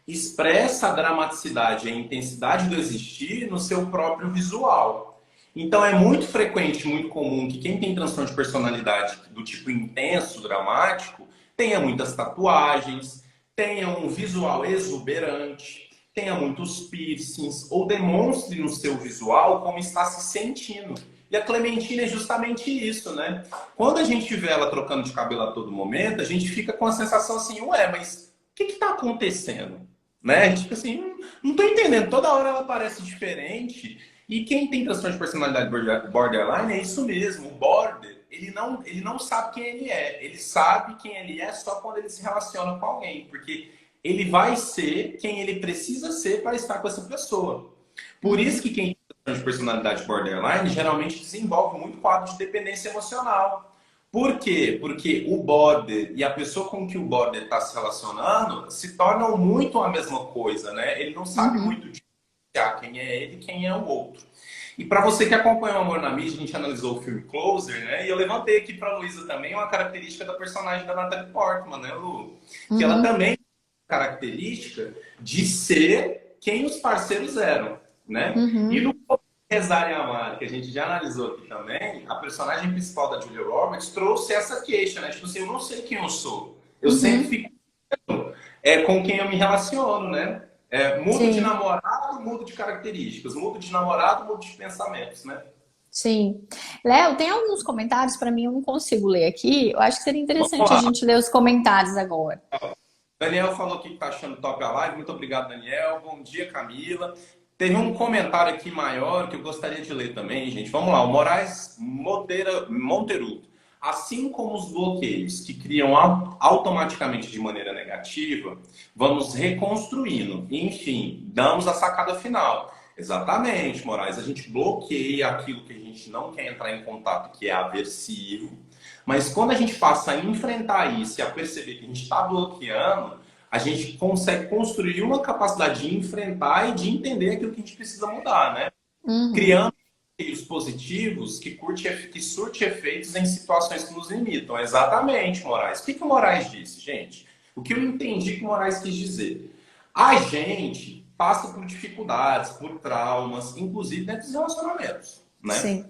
expressa a dramaticidade e a intensidade do existir no seu próprio visual. Então é muito frequente, muito comum que quem tem transtorno de personalidade do tipo intenso, dramático, tenha muitas tatuagens, tenha um visual exuberante, tenha muitos piercings ou demonstre no seu visual como está se sentindo. E a Clementina é justamente isso, né? Quando a gente vê ela trocando de cabelo a todo momento, a gente fica com a sensação assim, ué, mas o que está acontecendo? Né? Tipo assim, não tô entendendo. Toda hora ela parece diferente. E quem tem transtorno de personalidade borderline é isso mesmo. O border, ele não sabe quem ele é. Ele sabe quem ele é só quando ele se relaciona com alguém. Porque ele vai ser quem ele precisa ser para estar com essa pessoa. Por isso Uhum, que quem tem transtorno de personalidade borderline geralmente desenvolve muito quadro de dependência emocional. Por quê? Porque o border e a pessoa com que o border está se relacionando se tornam muito a mesma coisa, né? Ele não sabe uhum, muito diferenciar quem é ele e quem é o outro. E para você que acompanha o Amor na Mídia, a gente analisou o filme Closer, né? E eu levantei aqui para a Luísa também uma característica da personagem da Natalie Portman, né, Lu? Que ela uhum, também tem a característica de ser quem os parceiros eram, né? E uhum, no Rezar e Amar, que a gente já analisou aqui também, a personagem principal da Julia Roberts trouxe essa queixa, né? Tipo assim, eu não sei quem eu sou. Eu sempre uhum. fico com quem eu me relaciono, né? Mudo de Sim, namorado, mudo de características. Mudo de namorado, mudo de pensamentos, né? sim. Léo, tem alguns comentários para mim, eu não consigo ler aqui. Eu acho que seria Vamos interessante a lá. gente ler os comentários agora. Daniel falou que tá achando top a live. Muito obrigado, Daniel. Bom dia, Camila. Teve um comentário aqui maior que eu gostaria de ler também, gente. Vamos lá. O Moraes Monteiro. Assim como os bloqueios que criam automaticamente de maneira negativa, vamos reconstruindo. Enfim, damos a sacada final. Exatamente, Moraes. A gente bloqueia aquilo que a gente não quer entrar em contato, que é aversivo. Mas quando a gente passa a enfrentar isso e a perceber que a gente está bloqueando, a gente consegue construir uma capacidade de enfrentar e de entender aquilo que a gente precisa mudar, né? Uhum, Criando meios positivos que surte efeitos em situações que nos limitam. Exatamente, Moraes. O que o Moraes disse, gente? O que eu entendi que o Moraes quis dizer? A gente passa por dificuldades, por traumas, inclusive dentro dos relacionamentos, né? sim.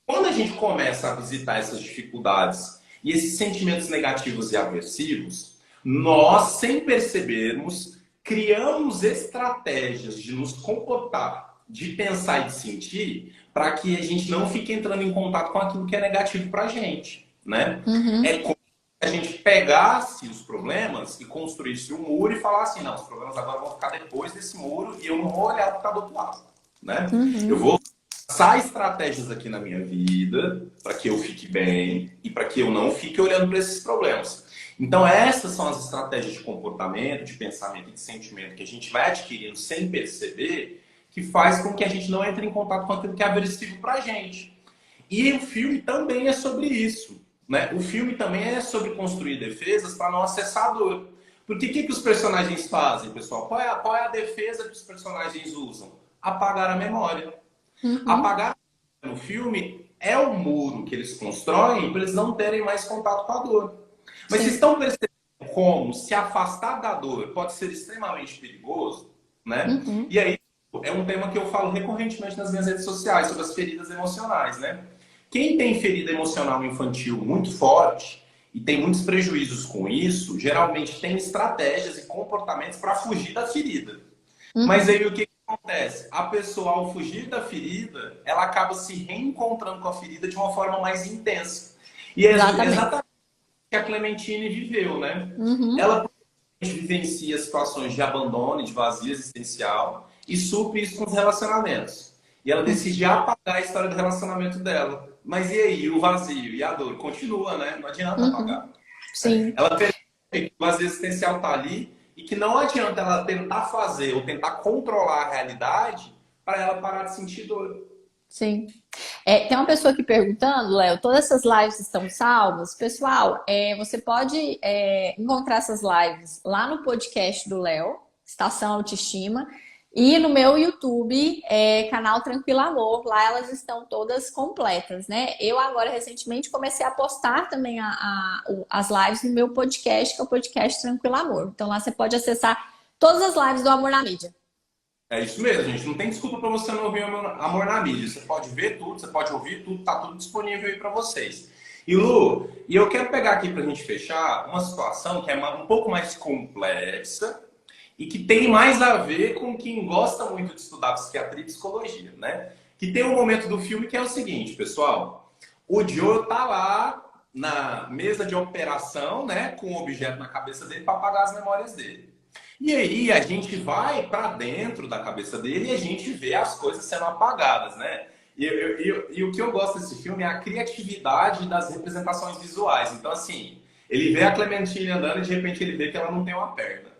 Quando a gente começa a visitar essas dificuldades e esses sentimentos negativos e aversivos, nós, sem percebermos, criamos estratégias de nos comportar, de pensar e de sentir, para que a gente não fique entrando em contato com aquilo que é negativo para a gente. né? Uhum. É como se a gente pegasse os problemas e construísse um muro e falasse, não, os problemas agora vão ficar depois desse muro e eu não vou olhar para o que está do outro lado, né? Eu Uhum. vou traçar estratégias aqui na minha vida para que eu fique bem e para que eu não fique olhando para esses problemas. Então, essas são as estratégias de comportamento, de pensamento e de sentimento que a gente vai adquirindo sem perceber, que faz com que a gente não entre em contato com aquilo que é agressivo para a gente. E o filme também é sobre isso, né? O filme também é sobre construir defesas para não acessar a dor. Porque o que os personagens fazem, pessoal? Qual é a defesa que os personagens usam? Apagar a memória. Uhum. Apagar no filme é o muro que eles constroem para eles não terem mais contato com a dor. Mas vocês Sim. estão percebendo como se afastar da dor pode ser extremamente perigoso, né? Uhum. E aí é um tema que eu falo recorrentemente nas minhas redes sociais sobre as feridas emocionais, né? Quem tem ferida emocional infantil muito forte e tem muitos prejuízos com isso, geralmente tem estratégias e comportamentos para fugir da ferida. Mas Uhum. aí o que acontece? A pessoa, ao fugir da ferida, ela acaba se reencontrando com a ferida de uma forma mais intensa. E é Exatamente. exatamente o que a Clementine viveu, né? Uhum. Ela vivencia situações de abandono, de vazio existencial e supre isso com os relacionamentos. E ela decide apagar a história do relacionamento dela. Mas e aí, o vazio e a dor? Continua, né? Não adianta apagar. Uhum. Sim. Ela percebe que o vazio existencial está ali e que não adianta ela tentar fazer ou tentar controlar a realidade para ela parar de sentir dor. Sim. Tem uma pessoa aqui perguntando, Léo, todas essas lives estão salvas? Pessoal, você pode encontrar essas lives lá no podcast do Léo, Estação Autoestima, e no meu YouTube, canal Tranquilo Amor. Lá elas estão todas completas, né? Eu agora, recentemente, comecei a postar também as lives no meu podcast, que é o podcast Tranquilo Amor. Então lá você pode acessar todas as lives do Amor na Mídia. É isso mesmo, gente. Não tem desculpa para você não ouvir Amor na Mídia. Você pode ver tudo, você pode ouvir tudo, tá tudo disponível aí para vocês. E Lu, e eu quero pegar aqui para a gente fechar uma situação que é um pouco mais complexa e que tem mais a ver com quem gosta muito de estudar psiquiatria e psicologia, né? Que tem um momento do filme que é o seguinte, pessoal. O Joe tá lá na mesa de operação, né, com um objeto na cabeça dele para apagar as memórias dele. E aí a gente vai para dentro da cabeça dele e a gente vê as coisas sendo apagadas, né? E o que eu gosto desse filme é a criatividade das representações visuais. Então, assim, ele vê a Clementine andando e de repente ele vê que ela não tem uma perna.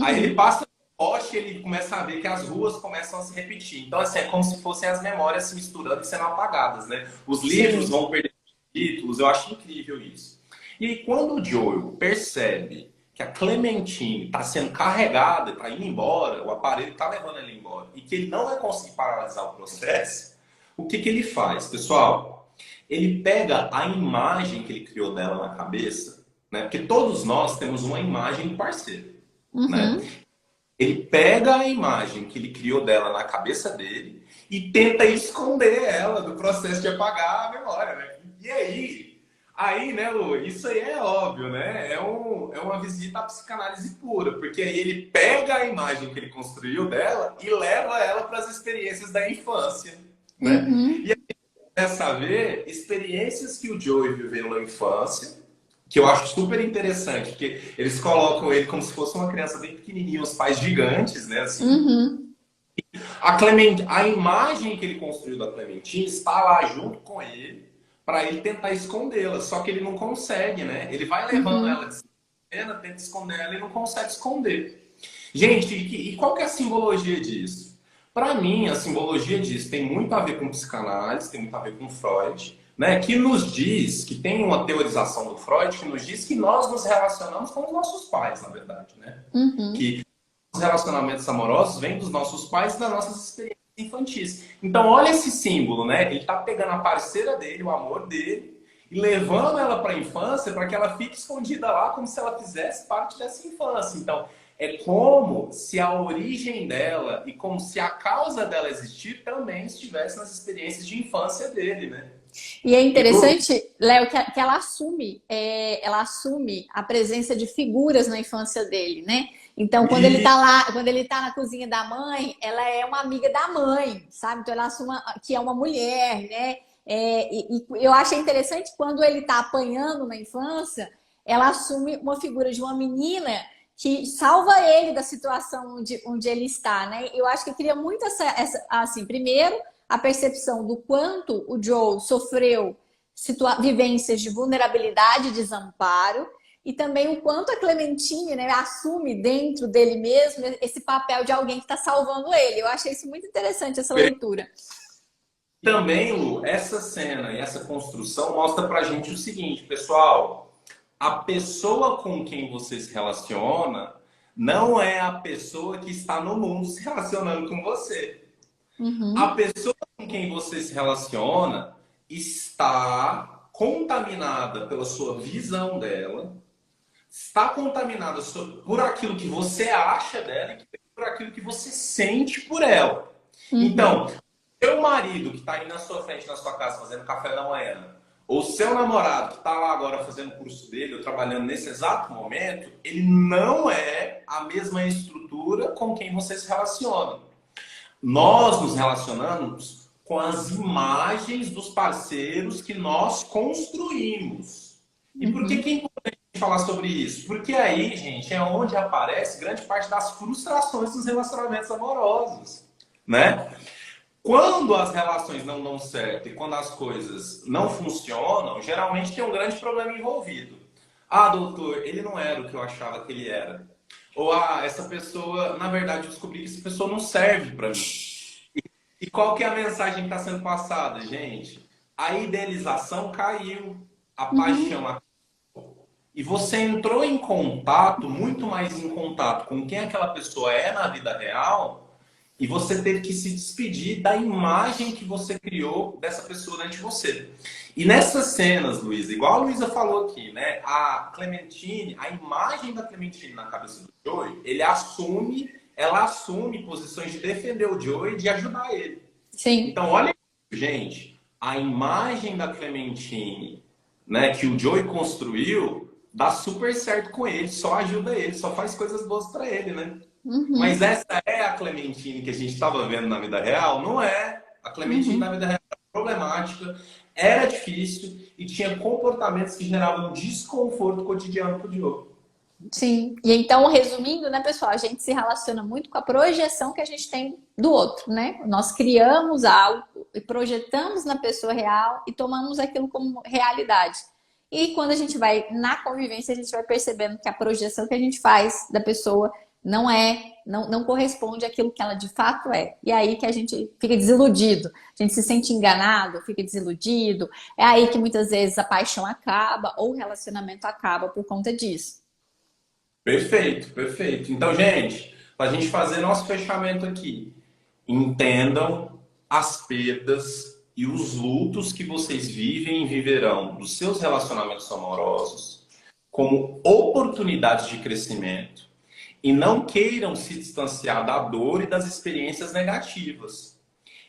Aí ele Uhum. passa no poste e ele começa a ver que as ruas começam a se repetir. Então, assim, é como se fossem as memórias se misturando e sendo apagadas, né? Os livros Sim. vão perder títulos, eu acho incrível isso. E aí, quando o Joel percebe que a Clementine está sendo carregada, está indo embora, o aparelho está levando ela embora, e que ele não vai conseguir paralisar o processo, o que ele faz, pessoal? Ele pega a imagem que ele criou dela na cabeça, né? Porque todos nós temos uma imagem do parceiro, né? Uhum. Ele pega a imagem que ele criou dela na cabeça dele e tenta esconder ela do processo de apagar a memória, né? E aí, né, Lu, isso aí é óbvio, né? É uma visita à psicanálise pura, porque aí ele pega a imagem que ele construiu dela e leva ela para as experiências da infância, né? E Uhum. aí começa a ver experiências que o Joey viveu na infância, que eu acho super interessante, porque eles colocam ele como se fosse uma criança bem pequenininha, os pais gigantes, né, assim. Uhum. A imagem que ele construiu da Clementine está lá junto com ele para ele tentar escondê-la, só que ele não consegue, né? Ele vai levando ela Uhum. de cena, tenta esconder ela e não consegue esconder. Gente, e qual que é a simbologia disso? Para mim, a simbologia disso tem muito a ver com psicanálise, tem muito a ver com Freud, né? Que nos diz, que tem uma teorização do Freud que nos diz que nós nos relacionamos com os nossos pais, na verdade, né? Uhum. Que os relacionamentos amorosos vêm dos nossos pais e das nossas experiências infantis. Então, olha esse símbolo, né? Ele está pegando a parceira dele, o amor dele, e levando ela para a infância para que ela fique escondida lá como se ela fizesse parte dessa infância. Então, é como se a origem dela e como se a causa dela existir também estivesse nas experiências de infância dele, né? E é E Lu, interessante, Léo, que ela assume a presença de figuras na infância dele, né? Então, quando ele e tá lá, quando ele tá na cozinha da mãe, ela é uma amiga da mãe, sabe? Então, ela assume que é uma mulher, né? E eu achei interessante quando ele está apanhando na infância, ela assume uma figura de uma menina que salva ele da situação onde ele está, né? Eu acho que cria muito assim, primeiro, a percepção do quanto o Joe sofreu vivências de vulnerabilidade e desamparo, e também o quanto a Clementine, né, assume dentro dele mesmo esse papel de alguém que está salvando ele. Eu achei isso muito interessante, essa leitura. Também, Lu, essa cena e essa construção mostra pra gente o seguinte, pessoal, a pessoa com quem você se relaciona não é a pessoa que está no mundo se relacionando com você. A Uhum. pessoa com quem você se relaciona está contaminada pela sua visão dela, está contaminada por aquilo que você acha dela e por aquilo que você sente por ela. Uhum. Então, seu marido que está aí na sua frente, na sua casa, fazendo café da manhã, ou seu namorado que está lá agora fazendo o curso dele, ou trabalhando nesse exato momento, ele não é a mesma estrutura com quem você se relaciona. Nós nos relacionamos com as imagens dos parceiros que nós construímos. E por que Uhum. é importante falar sobre isso? Porque aí, gente, é onde aparece grande parte das frustrações dos relacionamentos amorosos, né? Quando as relações não dão certo e quando as coisas não funcionam, geralmente tem um grande problema envolvido. Ah, doutor, ele não era o que eu achava que ele era. Ou, essa pessoa, na verdade, eu descobri que essa pessoa não serve para mim. E qual que é a mensagem que está sendo passada, gente? A idealização caiu, a Uhum. paixão acabou. E você entrou em contato, muito mais em contato com quem aquela pessoa é na vida real, e você teve que se despedir da imagem que você criou dessa pessoa diante de você. E nessas cenas, Luísa, igual a Luísa falou aqui, né? A Clementine, a imagem da Clementine na cabeça do Joey, ela assume posições de defender o Joey e de ajudar ele. Sim. Então, olha, gente, a imagem da Clementine, né, que o Joey construiu, dá super certo com ele, só ajuda ele, só faz coisas boas para ele, né? Mas Uhum. essa é a Clementine que a gente estava vendo na vida real? Não é. A Clementine na Uhum. vida real era problemática, era difícil e tinha comportamentos que geravam desconforto cotidiano para o Diogo. Sim. E então, resumindo, né, pessoal, a gente se relaciona muito com a projeção que a gente tem do outro, né? Nós criamos algo e projetamos na pessoa real e tomamos aquilo como realidade. E quando a gente vai na convivência, a gente vai percebendo que a projeção que a gente faz da pessoa não corresponde àquilo que ela de fato é. E é aí que a gente fica desiludido, a gente se sente enganado, fica desiludido. É aí que muitas vezes a paixão acaba ou o relacionamento acaba por conta disso. Perfeito, perfeito. Então, gente, para a gente fazer nosso fechamento aqui, entendam as perdas e os lutos que vocês vivem e viverão dos seus relacionamentos amorosos como oportunidades de crescimento e não queiram se distanciar da dor e das experiências negativas.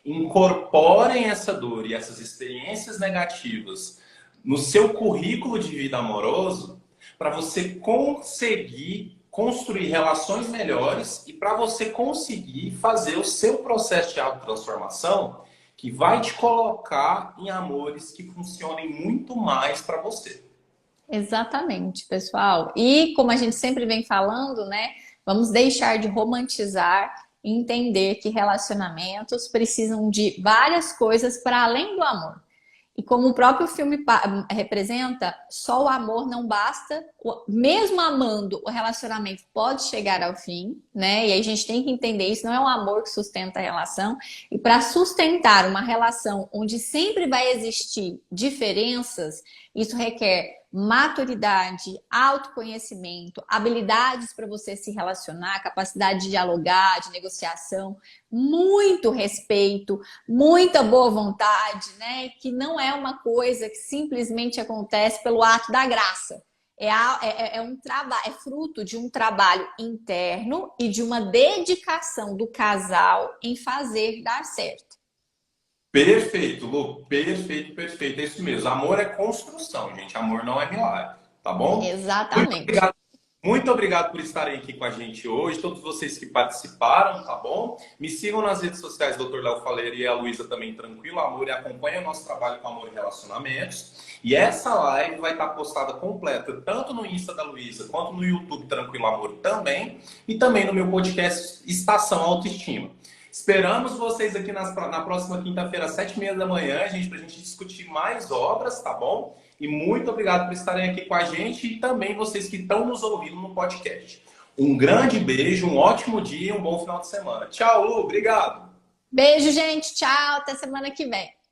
Incorporem essa dor e essas experiências negativas no seu currículo de vida amoroso para você conseguir construir relações melhores e para você conseguir fazer o seu processo de autotransformação que vai te colocar em amores que funcionem muito mais para você. Exatamente, pessoal. E como a gente sempre vem falando, né? Vamos deixar de romantizar e entender que relacionamentos precisam de várias coisas para além do amor. E como o próprio filme representa, só o amor não basta. Mesmo amando, o relacionamento pode chegar ao fim, né? E aí a gente tem que entender isso, não é o amor que sustenta a relação. E para sustentar uma relação onde sempre vai existir diferenças, isso requer maturidade, autoconhecimento, habilidades para você se relacionar, capacidade de dialogar, de negociação, muito respeito, muita boa vontade, né? Que não é uma coisa que simplesmente acontece pelo ato da graça. É um trabalho, é fruto de um trabalho interno e de uma dedicação do casal em fazer dar certo. Perfeito, Lu. Perfeito, perfeito. É isso mesmo. Amor é construção, gente. Amor não é milagre, tá bom? Muito Exatamente. obrigado. Muito obrigado por estarem aqui com a gente hoje, todos vocês que participaram, tá bom? Me sigam nas redes sociais, Dr. Léo Faleiro e a Luísa também, Tranquilo Amor, e acompanhem o nosso trabalho com Amor e Relacionamentos. E essa live vai estar postada completa, tanto no Insta da Luísa, quanto no YouTube Tranquilo Amor também, e também no meu podcast Estação Autoestima. Esperamos vocês aqui na próxima quinta-feira, às 7h30 da manhã, pra gente discutir mais obras, tá bom? E muito obrigado por estarem aqui com a gente e também vocês que estão nos ouvindo no podcast. Um grande beijo, um ótimo dia e um bom final de semana. Tchau, Lu, obrigado. Beijo, gente. Tchau. Até semana que vem.